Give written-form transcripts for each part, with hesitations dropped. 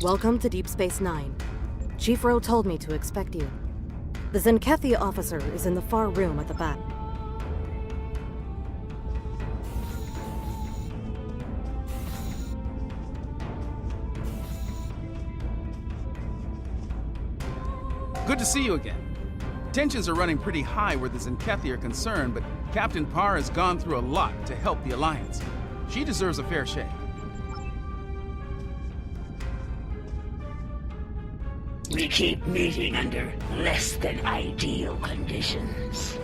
Welcome to Deep Space Nine. Chief Rowe told me to expect you. The Zenkethi officer is in the far room at the back. Good to see you again. Tensions are running pretty high where the Zenkethi are concerned, but Captain Parr has gone through a lot to help the Alliance. She deserves a fair shake. We keep meeting under less than ideal conditions.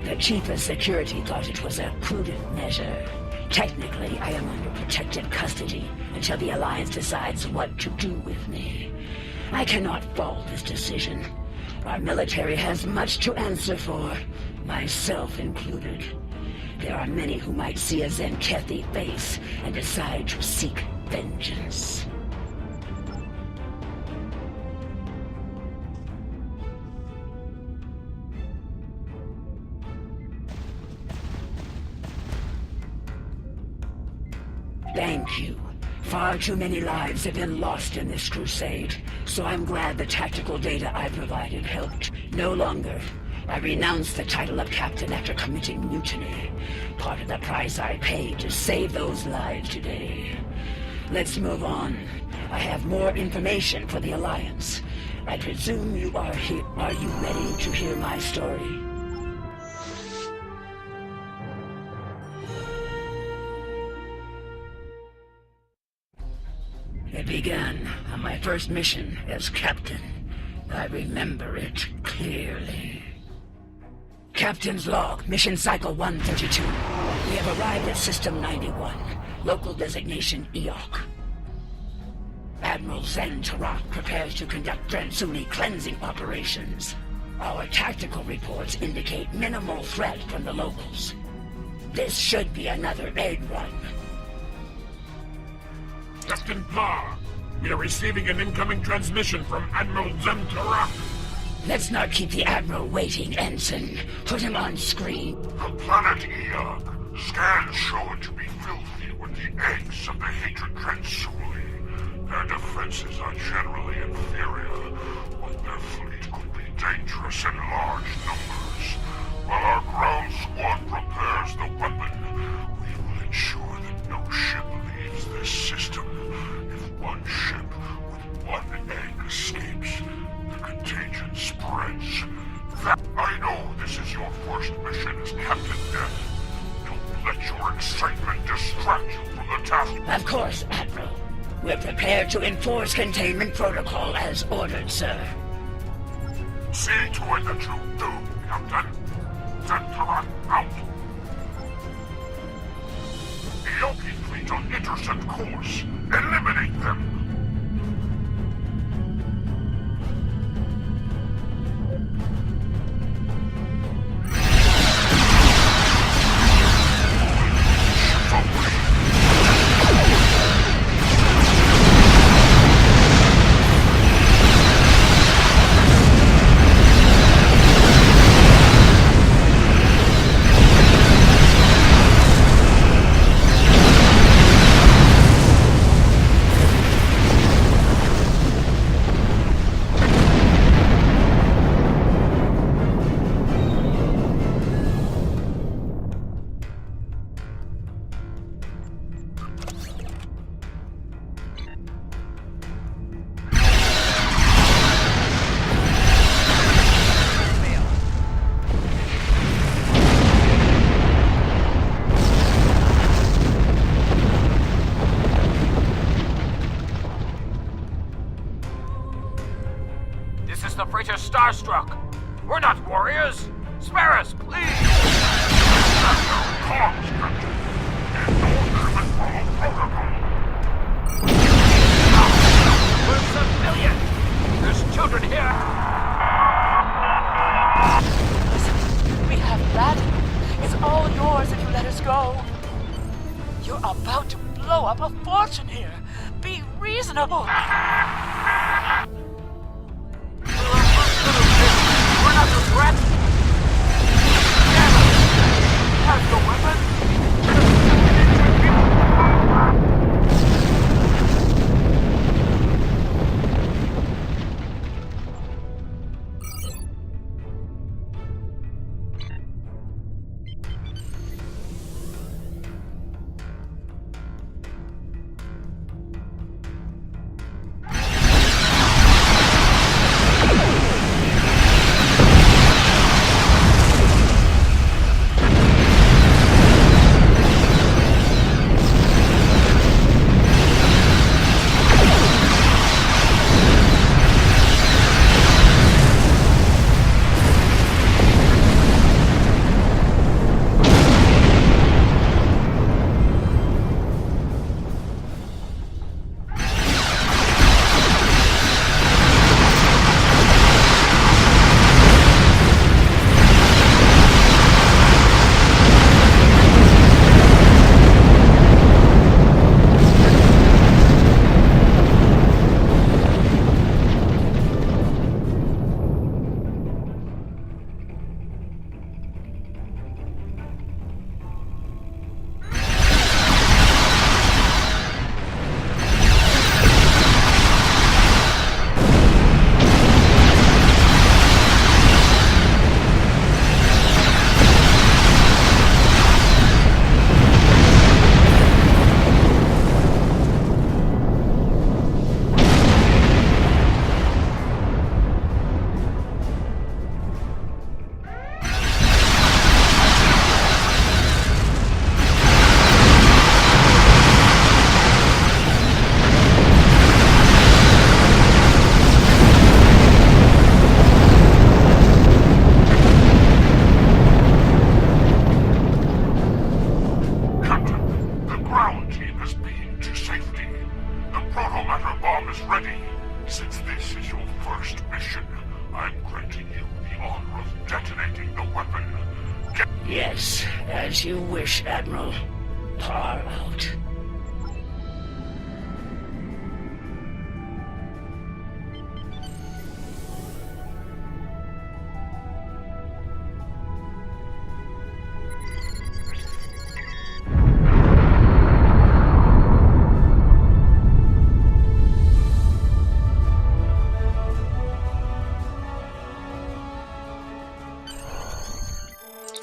The Chief of Security thought it was a prudent measure. Technically, I am under protective custody until the Alliance decides what to do with me. I cannot fault this decision. Our military has much to answer for, myself included. There are many who might see a Zenkethi face and decide to seek vengeance. Thank you. Far too many lives have been lost in this crusade, so I'm glad the tactical data I provided helped. No longer. I renounce the title of captain after committing mutiny. Part of the price I paid to save those lives today. Let's move on. I have more information for the Alliance. I presume you are here. Are you ready to hear my story? It began on my first mission as captain. I remember it clearly. Captain's log, mission cycle 132. We have arrived at System 91, local designation EOC. Admiral Zen Tarak prepares to conduct Dransuni cleansing operations. Our tactical reports indicate minimal threat from the locals. This should be another aid run. Captain Parr, we are receiving an incoming transmission from Admiral Zen Tarak. Let's not keep the Admiral waiting, Ensign. Put him on screen. The planet Eog. Scans show it to be filthy with the eggs of the hatred Dransuli. Their defenses are generally inferior, but their fleet could be dangerous in large numbers. While our ground squad prepares the weapon, we will ensure that no ship leaves this system. If one ship with one egg escapes, the contagion spreads. I know this is your first mission as Captain Death. Don't let your excitement distract you from the task. Of course, Admiral. We're prepared to enforce containment protocol as ordered, sir. See to it that you do, Captain. Zen Tarak out. Eoki fleet on intercept course. Eliminate them. Starstruck. We're not warriors. Spare us, please. We're civilians. There's children here. Listen, we have Latin. It's all yours if you let us go. You're about to blow up a fortune here. Be reasonable. We're not a threat! Damn it! Has the weapon? Yes, as you wish, Admiral. Par out.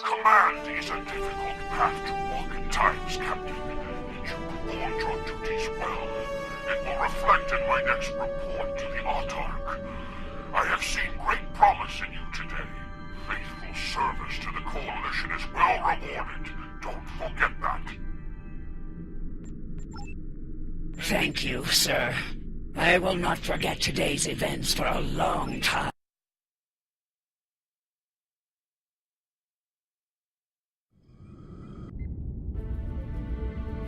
Command is a difficult path to walk at times, Captain. Yet you performed your duties well. It will reflect in my next report to the Autarch. I have seen great promise in you today. Faithful service to the Coalition is well rewarded. Don't forget that. Thank you, sir. I will not forget today's events for a long time.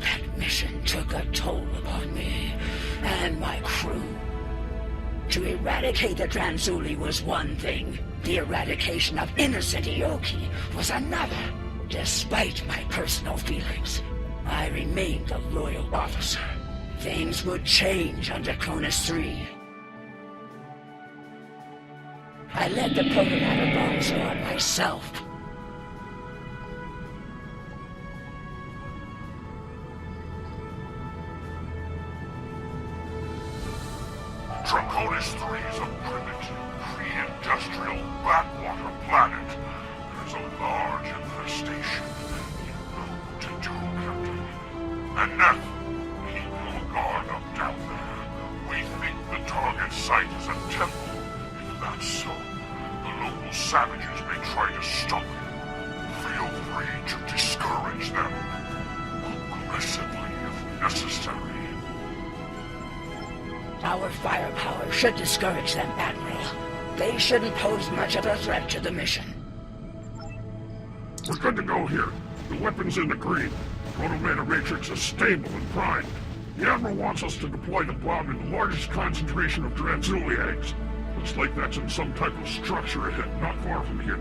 That mission took a toll upon me and my crew. To eradicate the Tranzuli was one thing. The eradication of innocent Ioki was another. Despite my personal feelings, I remained a loyal officer. Things would change under Cronus 3. I led the protomatter bomb squad myself. Draconis 3 is a primitive, pre-industrial backwater planet. There's a large infestation. You know what to do, Captain. And Neff, keep your guard up down there. We think the target site is a temple. If that's so, the local savages may try to stop you. Feel free to discourage them. Aggressively if necessary. Our firepower should discourage them, Admiral. They shouldn't pose much of a threat to the mission. We're good to go here. The weapon's in the green. Protomatter matrix is stable and primed. The Admiral wants us to deploy the bomb in the largest concentration of Tranzuli eggs. Looks like that's in some type of structure ahead, not far from here.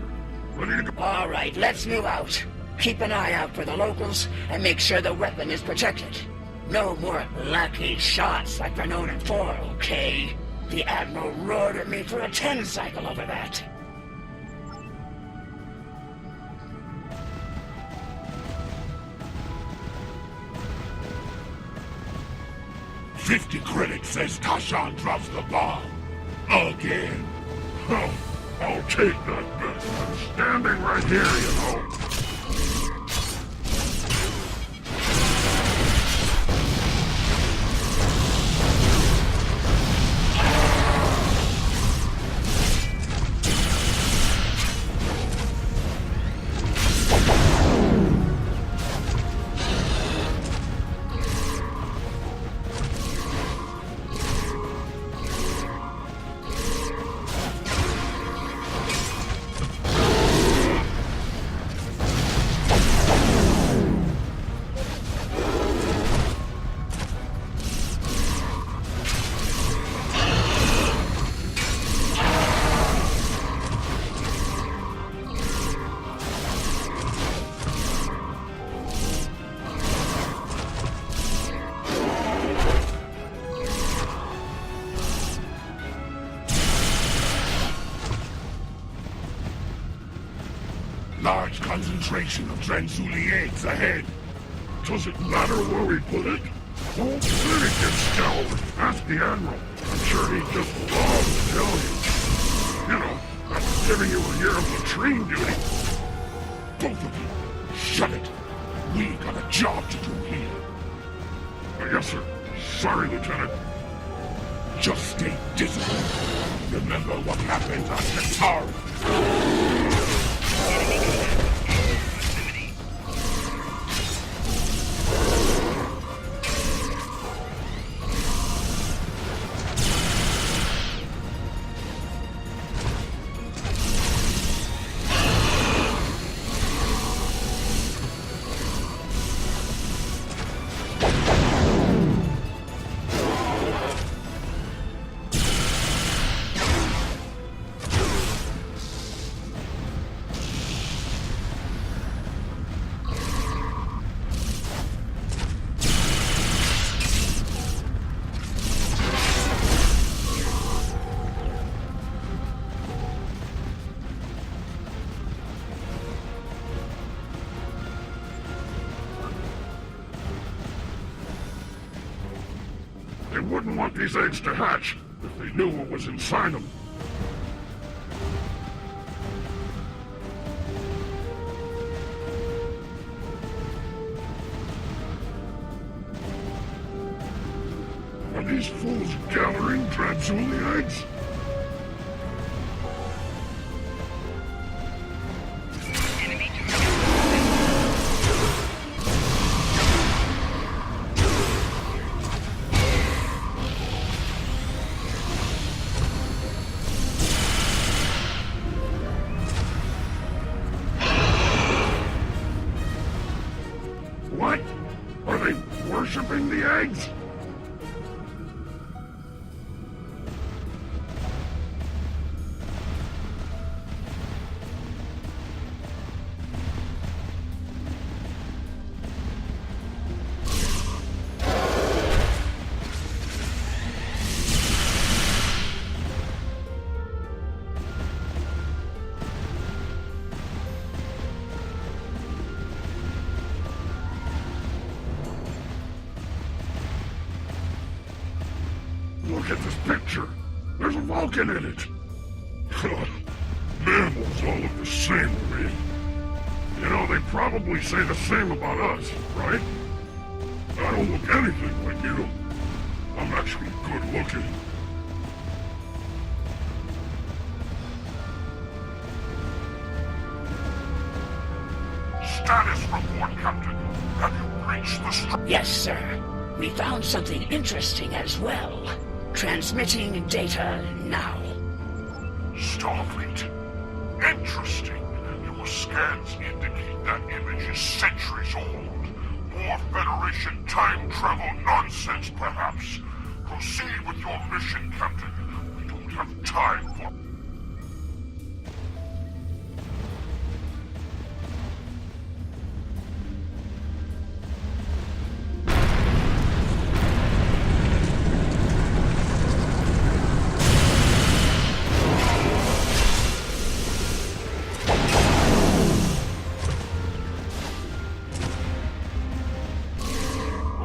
Ready to go? All right, let's move out. Keep an eye out for the locals and make sure the weapon is protected. No more lucky shots like they're known in 4, okay? The Admiral roared at me for a 10 cycle over that. $50 credits says Tashan drops the bomb. Again. Oh, I'll take that bet. I'm standing right here, you know. Large concentration of Tranzuli eggs ahead. Does it matter where we put it? Don't let it get scoured. Ask the Admiral. I'm sure he'd just love to tell you. You know, that's giving you a year of latrine duty. Both of you, shut it. We got a job to do here. Yes, sir. Sorry, Lieutenant. Just stay disciplined. Remember what happened on Qatar. wouldn't want these eggs to hatch if they knew what was inside them. Are these fools gathering Tranzuli eggs? What? Are they worshipping the eggs? Look at this picture. There's a Vulcan in it. Mammals all look the same to me. You know, they probably say the same about us, right? I don't look anything like you. I'm actually good looking. Status report, Captain. Have you reached the Yes, sir. We found something interesting as well. Transmitting data now. Starfleet. Interesting. Your scans indicate that image is centuries old. More Federation time travel nonsense, perhaps. Proceed with your mission, Captain. We don't have time for...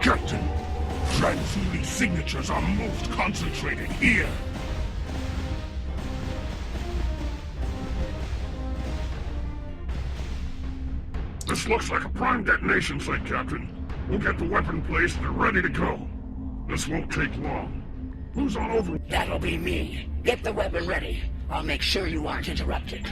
Captain, Tranzuli signatures are most concentrated here. This looks like a prime detonation site, Captain. We'll get the weapon placed and ready to go. This won't take long. Who's on over? That'll be me. Get the weapon ready. I'll make sure you aren't interrupted.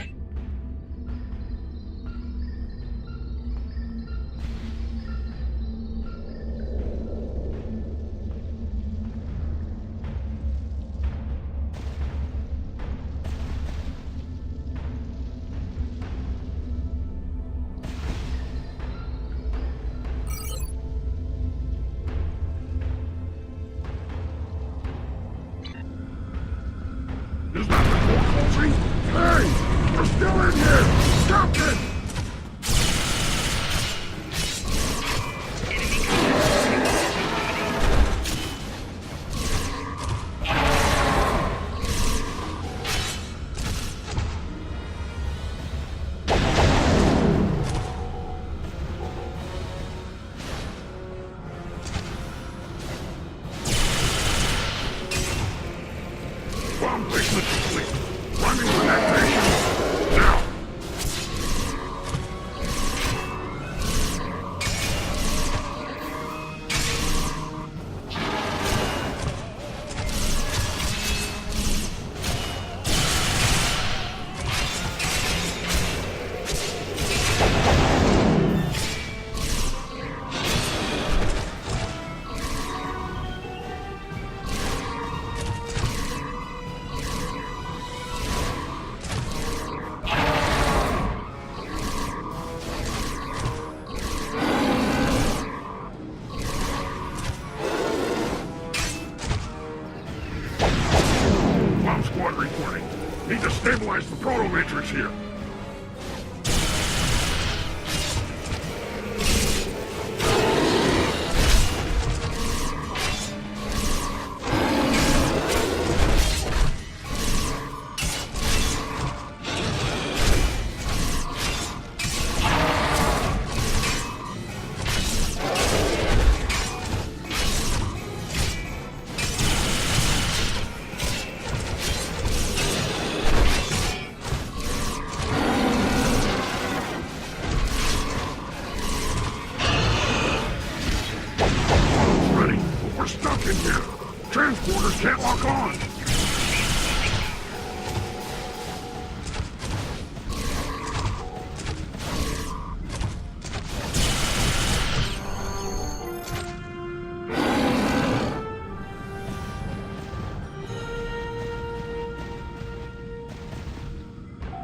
Is that the door closing? Hey! We're still in here! Captain! Bomb placement complete. Running connectation. Now! Bomb squad reporting. Need to stabilize the proto-matrix here.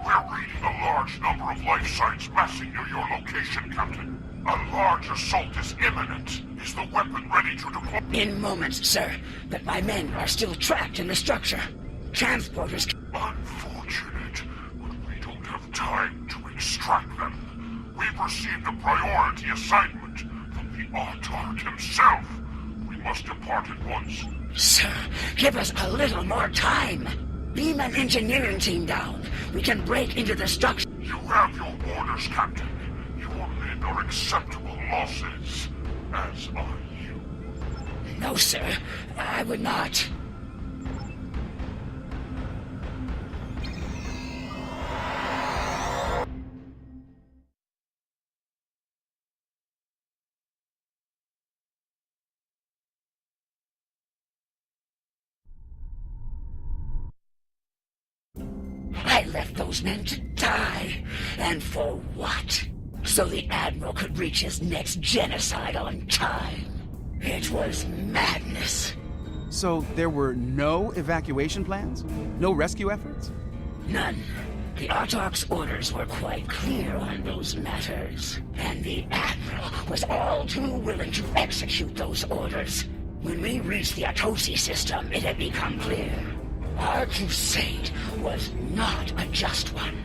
We're reading a large number of life signs massing near your location, Captain. A large assault is imminent. Is the weapon ready to deploy? In moments, sir. But my men are still trapped in the structure. Transporters... Unfortunate, but we don't have time to extract them. We've received a priority assignment from the Autarch himself. We must depart at once. Sir, give us a little more time. Beam an engineering team down. We can break into the structure. You have your orders, Captain. Your men are acceptable losses, as are you. No, sir. I would not. I left those men to die. And for what? So the Admiral could reach his next genocide on time. It was madness. So there were no evacuation plans? No rescue efforts? None. The Autarch's orders were quite clear on those matters. And the Admiral was all too willing to execute those orders. When we reached the Atosi system, it had become clear. Our crusade was not a just one.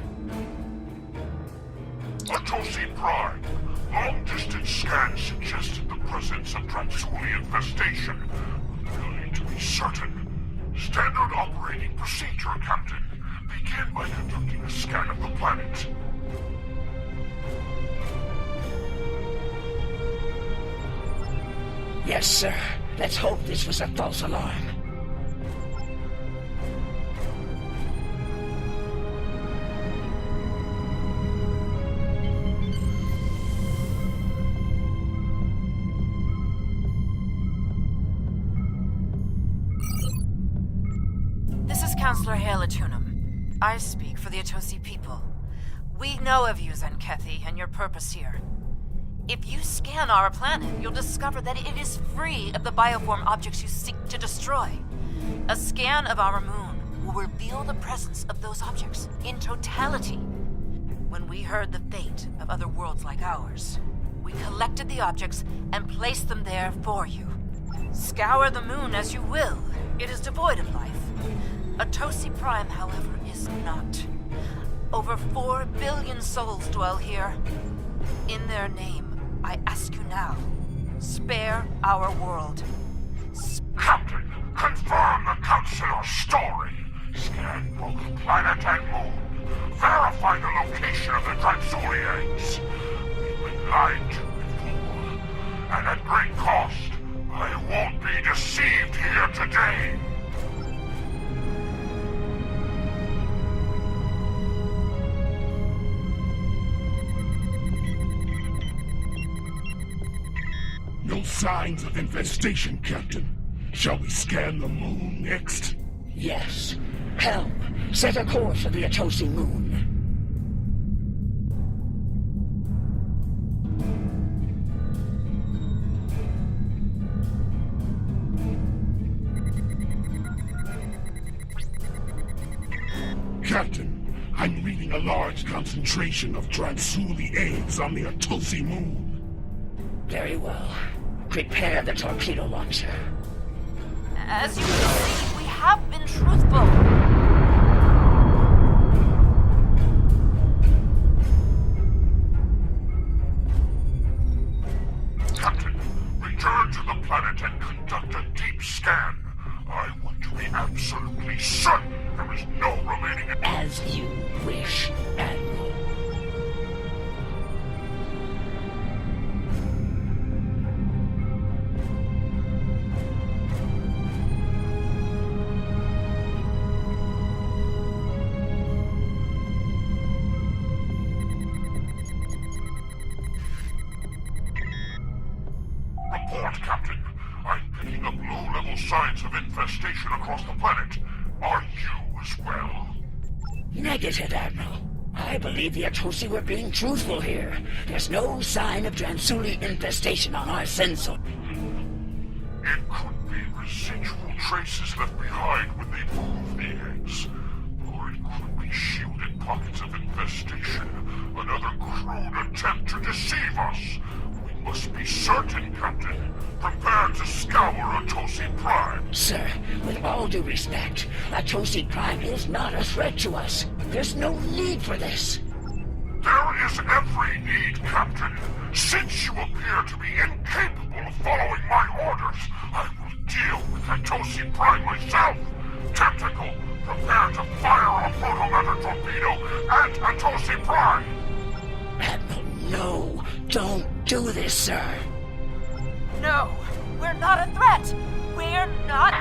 Atosi Prime. Long-distance scans suggested the presence of Transuli infestation. We'll need to be certain. Standard operating procedure, Captain. Begin by conducting a scan of the planet. Yes, sir. Let's hope this was a false alarm. Counselor Halatunum. I speak for the Atosi people. We know of you, Zenkethi, and your purpose here. If you scan our planet, you'll discover that it is free of the bioform objects you seek to destroy. A scan of our moon will reveal the presence of those objects in totality. When we heard the fate of other worlds like ours, we collected the objects and placed them there for you. Scour the moon as you will. It is devoid of life. Atosi Prime, however, is not. Over 4 billion souls dwell here. In their name, I ask you now, spare our world. Captain, confirm the Counselor's story. Scan both planet and moon. Verify the location of the Transuli eggs. We've been lied to before. And at great cost. I won't be deceived here today. No signs of infestation, Captain. Shall we scan the moon next? Yes. Help. Set a course for the Atosi moon. Captain, I'm reading a large concentration of Transuli eggs on the Atosi moon. Very well. Prepare the torpedo launcher. As you can see, we have been truthful. Captain, return to the planet and conduct a deep scan. I want to be absolutely certain there is no remaining... As you wish, Admiral. Report, Captain. I'm picking up low-level signs of infestation across the planet. Are you as well? Negative, Admiral. I believe the Atosi were being truthful here. There's no sign of Transuli infestation on our sensor. It could be residual traces left behind when they moved the eggs. Or it could be shielded pockets of Sir, with all due respect, Atosi Prime is not a threat to us. There's no need for this. There is every need, Captain. Since you appear to be incapable of following my orders, I will deal with Atosi Prime myself. Tactical, prepare to fire a proto-matter torpedo at Atosi Prime. Admiral, no. Don't do this, sir. No, we're not a threat. We're not.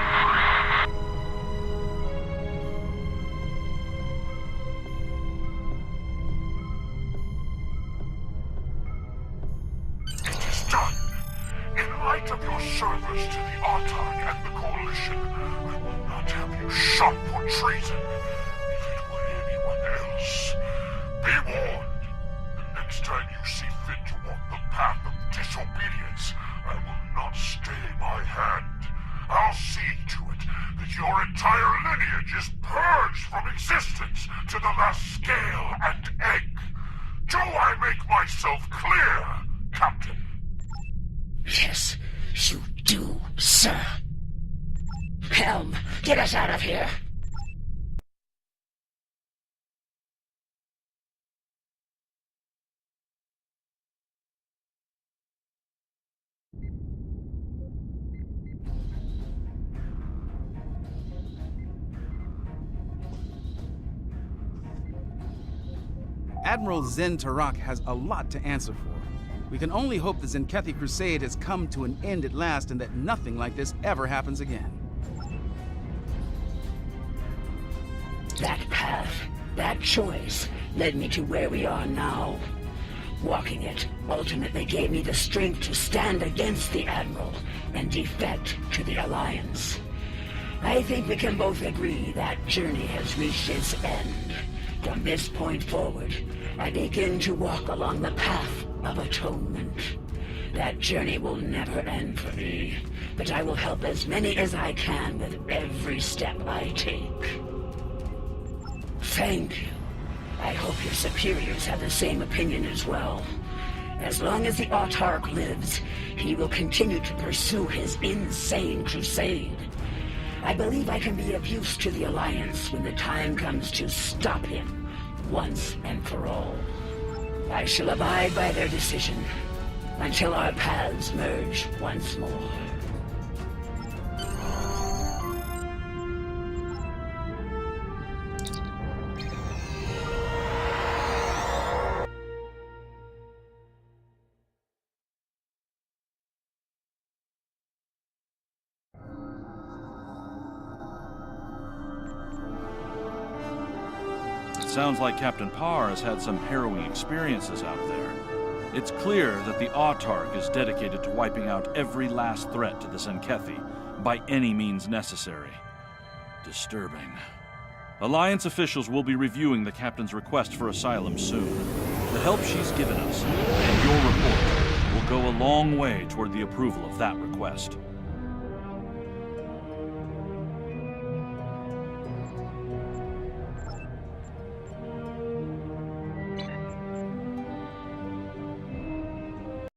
It is done. In light of your service to the Autarch and the Coalition, I will not have you shot for treason. If it were anyone else, be warned. The next time you see fit to walk the path of disobedience, I will not stay my hand. I'll see to it that your entire lineage is purged from existence to the last scale and egg. Do I make myself clear, Captain? Yes, you do, sir. Helm, get us out of here. Admiral Zen Tarak has a lot to answer for. We can only hope the Zenkethi Crusade has come to an end at last and that nothing like this ever happens again. That path, that choice, led me to where we are now. Walking it ultimately gave me the strength to stand against the Admiral and defect to the Alliance. I think we can both agree that journey has reached its end. From this point forward, I begin to walk along the path of atonement. That journey will never end for me, but I will help as many as I can with every step I take. Thank you. I hope your superiors have the same opinion as well. As long as the Autarch lives, he will continue to pursue his insane crusade. I believe I can be of use to the Alliance when the time comes to stop him, once and for all. I shall abide by their decision, until our paths merge once more. Sounds like Captain Parr has had some harrowing experiences out there. It's clear that the Autarch is dedicated to wiping out every last threat to the Zenkethi, by any means necessary. Disturbing. Alliance officials will be reviewing the Captain's request for asylum soon. The help she's given us, and your report, will go a long way toward the approval of that request.